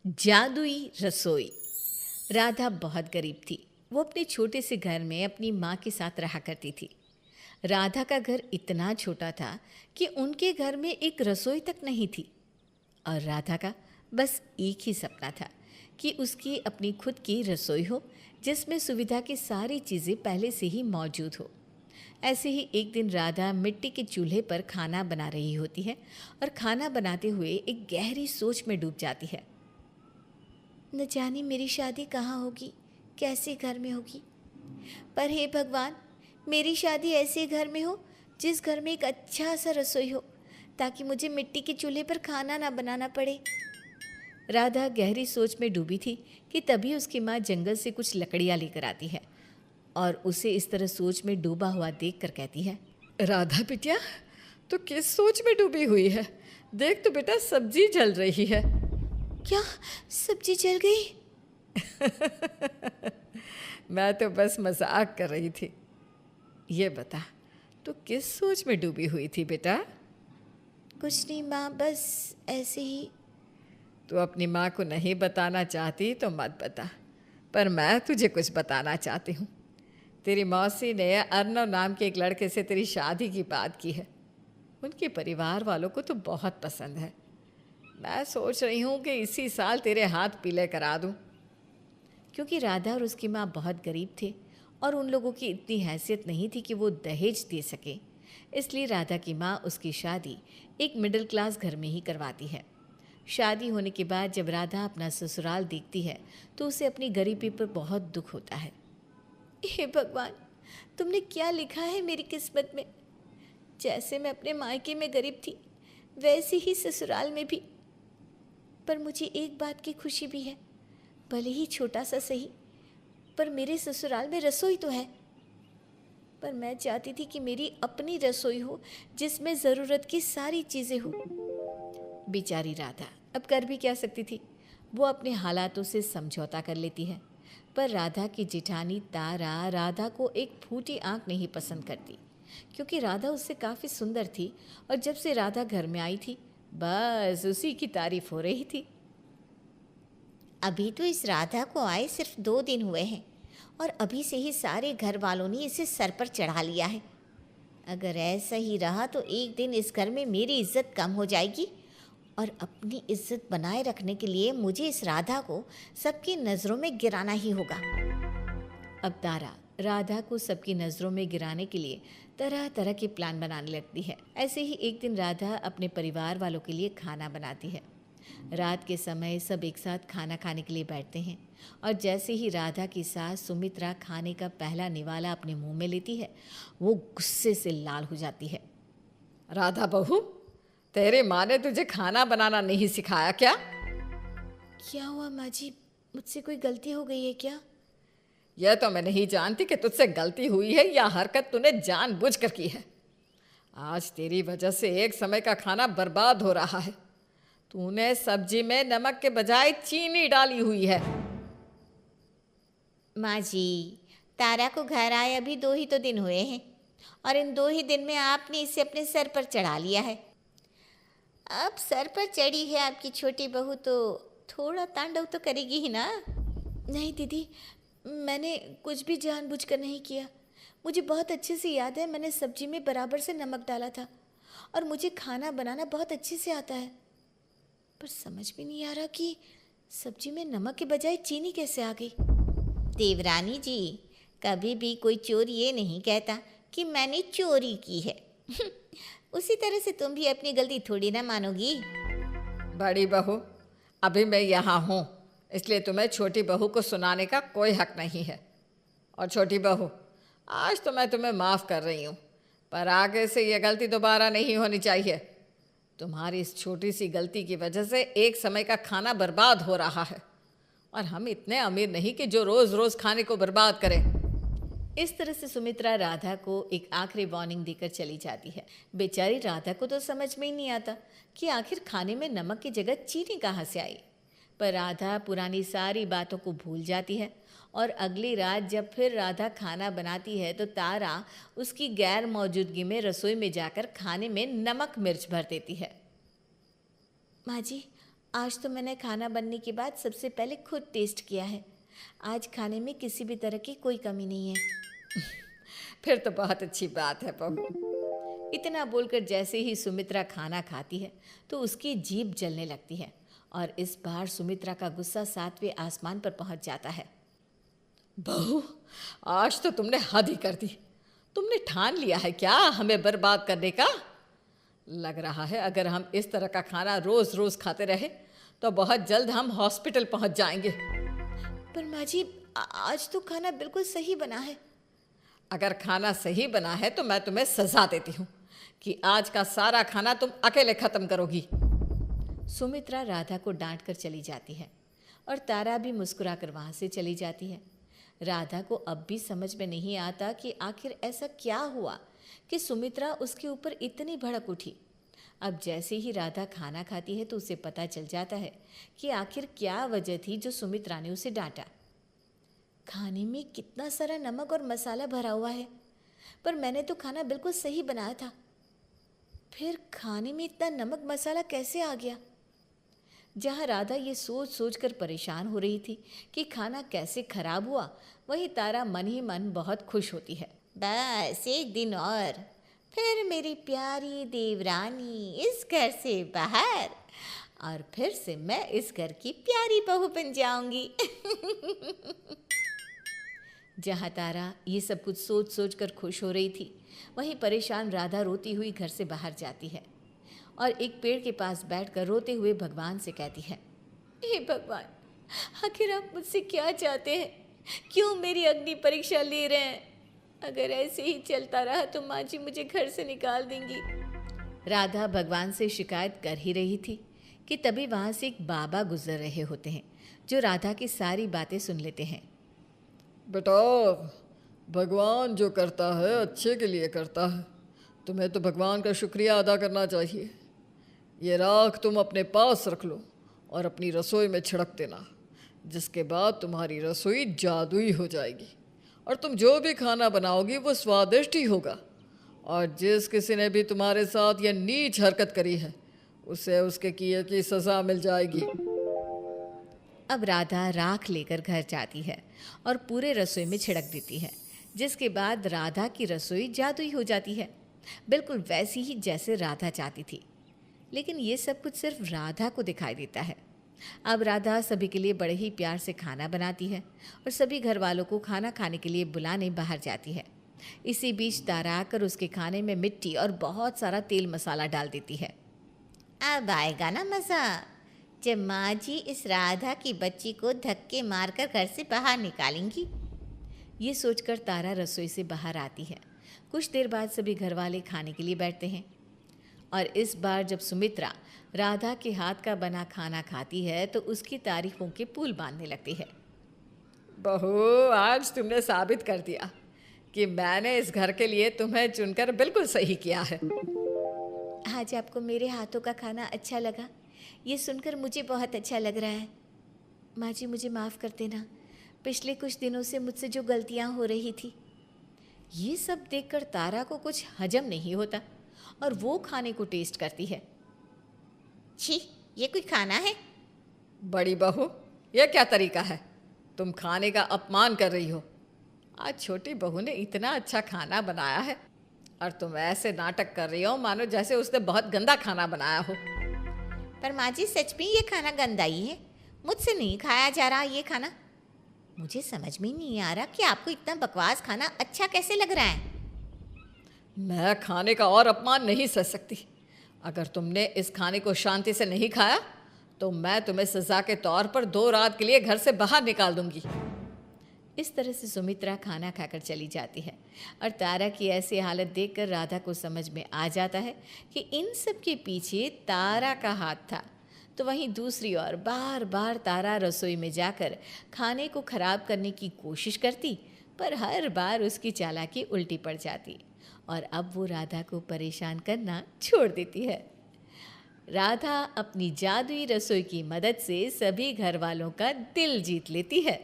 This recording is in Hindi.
जादुई रसोई। राधा बहुत गरीब थी। वो अपने छोटे से घर में अपनी माँ के साथ रहा करती थी। राधा का घर इतना छोटा था कि उनके घर में एक रसोई तक नहीं थी और राधा का बस एक ही सपना था कि उसकी अपनी खुद की रसोई हो जिसमें सुविधा की सारी चीज़ें पहले से ही मौजूद हो। ऐसे ही एक दिन राधा मिट्टी के चूल्हे पर खाना बना रही होती है और खाना बनाते हुए एक गहरी सोच में डूब जाती है। न जाने मेरी शादी कहाँ होगी, कैसे घर में होगी। पर हे भगवान, मेरी शादी ऐसे घर में हो जिस घर में एक अच्छा सा रसोई हो ताकि मुझे मिट्टी के चूल्हे पर खाना ना बनाना पड़े। राधा गहरी सोच में डूबी थी कि तभी उसकी माँ जंगल से कुछ लकड़ियाँ लेकर आती है और उसे इस तरह सोच में डूबा हुआ देख कर कहती है, राधा बिटिया, तो किस सोच में डूबी हुई है? देख तो बेटा, सब्जी जल रही है। क्या सब्जी जल गई? मैं तो बस मजाक कर रही थी। ये बता, तू किस सोच में डूबी हुई थी बेटा? कुछ नहीं माँ, बस ऐसे ही। तू अपनी माँ को नहीं बताना चाहती तो मत बता, पर मैं तुझे कुछ बताना चाहती हूँ। तेरी मौसी ने अर्नव नाम के एक लड़के से तेरी शादी की बात की है। उनके परिवार वालों को तो बहुत पसंद है। मैं सोच रही हूँ कि इसी साल तेरे हाथ पीले करा दूँ। क्योंकि राधा और उसकी माँ बहुत गरीब थे और उन लोगों की इतनी हैसियत नहीं थी कि वो दहेज दे सके, इसलिए राधा की माँ उसकी शादी एक मिडिल क्लास घर में ही करवाती है। शादी होने के बाद जब राधा अपना ससुराल देखती है तो उसे अपनी गरीबी पर बहुत दुख होता है। हे भगवान, तुमने क्या लिखा है मेरी किस्मत में। जैसे मैं अपने मायके में गरीब थी वैसे ही ससुराल में भी। पर मुझे एक बात की खुशी भी है, भले ही छोटा सा सही, पर मेरे ससुराल में रसोई तो है। पर मैं चाहती थी कि मेरी अपनी रसोई हो जिसमें ज़रूरत की सारी चीज़ें हो। बेचारी राधा अब कर भी क्या सकती थी। वो अपने हालातों से समझौता कर लेती है। पर राधा की जेठानी तारा राधा को एक फूटी आंख नहीं पसंद करती, क्योंकि राधा उससे काफ़ी सुंदर थी और जब से राधा घर में आई थी बस उसी की तारीफ हो रही थी। अभी तो इस राधा को आए सिर्फ 2 दिन हुए हैं और अभी से ही सारे घर वालों ने इसे सर पर चढ़ा लिया है। अगर ऐसा ही रहा तो एक दिन इस घर में मेरी इज्जत कम हो जाएगी और अपनी इज्जत बनाए रखने के लिए मुझे इस राधा को सबकी नज़रों में गिराना ही होगा। अब तारा राधा को सबकी नज़रों में गिराने के लिए तरह तरह के प्लान बनाने लगती है। ऐसे ही एक दिन राधा अपने परिवार वालों के लिए खाना बनाती है। रात के समय सब एक साथ खाना खाने के लिए बैठते हैं और जैसे ही राधा की सास सुमित्रा खाने का पहला निवाला अपने मुंह में लेती है वो गुस्से से लाल हो जाती है। राधा बहू, तेरे माँ ने तुझे खाना बनाना नहीं सिखाया क्या? क्या हुआ माँ जी, मुझसे कोई गलती हो गई है क्या? यह तो मैं नहीं जानती कि तुझसे गलती हुई है या हरकत तूने जानबूझकर की है। आज तेरी वजह से एक समय का खाना बर्बाद हो रहा है। तूने सब्जी में नमक के बजाय चीनी डाली हुई है। माँ जी, तारा को घर आए अभी 2 ही तो दिन हुए हैं और इन 2 ही दिन में आपने इसे अपने सर पर चढ़ा लिया है। अब सर पर चढ़ी है आपकी छोटी बहू तो थोड़ा तांडव तो करेगी ही ना। नहीं दीदी, मैंने कुछ भी जानबूझकर नहीं किया। मुझे बहुत अच्छे से याद है, मैंने सब्जी में बराबर से नमक डाला था और मुझे खाना बनाना बहुत अच्छे से आता है। पर समझ में नहीं आ रहा कि सब्जी में नमक के बजाय चीनी कैसे आ गई। देवरानी जी, कभी भी कोई चोर ये नहीं कहता कि मैंने चोरी की है। उसी तरह से तुम भी अपनी गलती थोड़ी ना मानोगी। बड़ी बहू, अभी मैं यहाँ हूँ, इसलिए तुम्हें छोटी बहू को सुनाने का कोई हक नहीं है। और छोटी बहू, आज तो मैं तुम्हें माफ़ कर रही हूँ, पर आगे से ये गलती दोबारा नहीं होनी चाहिए। तुम्हारी इस छोटी सी गलती की वजह से एक समय का खाना बर्बाद हो रहा है और हम इतने अमीर नहीं कि जो रोज़ रोज़ खाने को बर्बाद करें। इस तरह से सुमित्रा राधा को एक आखिरी वार्निंग देकर चली जाती है। बेचारी राधा को तो समझ में ही नहीं आता कि आखिर खाने में नमक की जगह चीनी कहाँ से आई। पर राधा पुरानी सारी बातों को भूल जाती है और अगली रात जब फिर राधा खाना बनाती है तो तारा उसकी गैर मौजूदगी में रसोई में जाकर खाने में नमक मिर्च भर देती है। माँ जी, आज तो मैंने खाना बनने के बाद सबसे पहले खुद टेस्ट किया है। आज खाने में किसी भी तरह की कोई कमी नहीं है। फिर तो बहुत अच्छी बात है बहू। इतना बोलकर जैसे ही सुमित्रा खाना खाती है तो उसकी जीभ जलने लगती है और इस बार सुमित्रा का गुस्सा 7वें आसमान पर पहुंच जाता है। बहू, आज तो तुमने हद ही कर दी। तुमने ठान लिया है क्या हमें बर्बाद करने का? लग रहा है अगर हम इस तरह का खाना रोज रोज खाते रहे तो बहुत जल्द हम हॉस्पिटल पहुंच जाएंगे। पर माँ जी, आज तो खाना बिल्कुल सही बना है। अगर खाना सही बना है तो मैं तुम्हें सजा देती हूँ कि आज का सारा खाना तुम अकेले खत्म करोगी। सुमित्रा राधा को डांट कर चली जाती है और तारा भी मुस्कुराकर वहाँ से चली जाती है। राधा को अब भी समझ में नहीं आता कि आखिर ऐसा क्या हुआ कि सुमित्रा उसके ऊपर इतनी भड़क उठी। अब जैसे ही राधा खाना खाती है तो उसे पता चल जाता है कि आखिर क्या वजह थी जो सुमित्रा ने उसे डांटा। खाने में कितना सारा नमक और मसाला भरा हुआ है, पर मैंने तो खाना बिल्कुल सही बनाया था। फिर खाने में इतना नमक मसाला कैसे आ गया? जहाँ राधा ये सोच सोच कर परेशान हो रही थी कि खाना कैसे खराब हुआ, वहीं तारा मन ही मन बहुत खुश होती है। बस एक दिन और, फिर मेरी प्यारी देवरानी इस घर से बाहर, और फिर से मैं इस घर की प्यारी बहू बन जाऊंगी। जहाँ तारा ये सब कुछ सोच सोच कर खुश हो रही थी, वहीं परेशान राधा रोती हुई घर से बाहर जाती है और एक पेड़ के पास बैठकर रोते हुए भगवान से कहती है, हे भगवान, आखिर आप मुझसे क्या चाहते हैं? क्यों मेरी अग्नि परीक्षा ले रहे हैं? अगर ऐसे ही चलता रहा तो माँ जी मुझे घर से निकाल देंगी। राधा भगवान से शिकायत कर ही रही थी कि तभी वहाँ से एक बाबा गुजर रहे होते हैं जो राधा की सारी बातें सुन लेते हैं। बेटा, भगवान जो करता है अच्छे के लिए करता है। तुम्हें तो भगवान का शुक्रिया अदा करना चाहिए। ये राख तुम अपने पास रख लो और अपनी रसोई में छिड़क देना, जिसके बाद तुम्हारी रसोई जादुई हो जाएगी और तुम जो भी खाना बनाओगी वो स्वादिष्ट ही होगा। और जिस किसी ने भी तुम्हारे साथ यह नीच हरकत करी है उसे उसके किए की सज़ा मिल जाएगी। अब राधा राख लेकर घर जाती है और पूरे रसोई में छिड़क देती है, जिसके बाद राधा की रसोई जादुई हो जाती है, बिल्कुल वैसी ही जैसे राधा चाहती थी। लेकिन ये सब कुछ सिर्फ राधा को दिखाई देता है। अब राधा सभी के लिए बड़े ही प्यार से खाना बनाती है और सभी घर वालों को खाना खाने के लिए बुलाने बाहर जाती है। इसी बीच तारा आकर उसके खाने में मिट्टी और बहुत सारा तेल मसाला डाल देती है। अब आएगा ना मज़ा, जब माँ जी इस राधा की बच्ची को धक्के मारकर घर से बाहर निकालेंगी। ये सोचकर तारा रसोई से बाहर आती है। कुछ देर बाद सभी घरवाले खाने के लिए बैठते हैं और इस बार जब सुमित्रा राधा के हाथ का बना खाना खाती है तो उसकी तारीफों के पुल बांधने लगती है। बहू, आज तुमने साबित कर दिया कि मैंने इस घर के लिए तुम्हें चुनकर बिल्कुल सही किया है। आज आपको मेरे हाथों का खाना अच्छा लगा, ये सुनकर मुझे बहुत अच्छा लग रहा है। माँ जी मुझे माफ़ कर देना, पिछले कुछ दिनों से मुझसे जो गलतियाँ हो रही थी। ये सब देखकर तारा को कुछ हजम नहीं होता और वो खाने को टेस्ट करती है। छी, ये कोई खाना है? बड़ी बहू, यह क्या तरीका है? तुम खाने का अपमान कर रही हो। आज छोटी बहू ने इतना अच्छा खाना बनाया है और तुम ऐसे नाटक कर रही हो मानो जैसे उसने बहुत गंदा खाना बनाया हो। पर माँ जी सच में ये खाना गंदा ही है, मुझसे नहीं खाया जा रहा ये खाना। मुझे समझ में नहीं आ रहा कि आपको इतना बकवास खाना अच्छा कैसे लग रहा है। मैं खाने का और अपमान नहीं सह सकती। अगर तुमने इस खाने को शांति से नहीं खाया तो मैं तुम्हें सज़ा के तौर पर 2 रात के लिए घर से बाहर निकाल दूंगी। इस तरह से सुमित्रा खाना खाकर चली जाती है और तारा की ऐसी हालत देखकर राधा को समझ में आ जाता है कि इन सब के पीछे तारा का हाथ था। तो वहीं दूसरी ओर बार बार तारा रसोई में जाकर खाने को खराब करने की कोशिश करती, पर हर बार उसकी चालाकी उल्टी पड़ जाती और अब वो राधा को परेशान करना छोड़ देती है। राधा अपनी जादुई रसोई की मदद से सभी घर वालों का दिल जीत लेती है।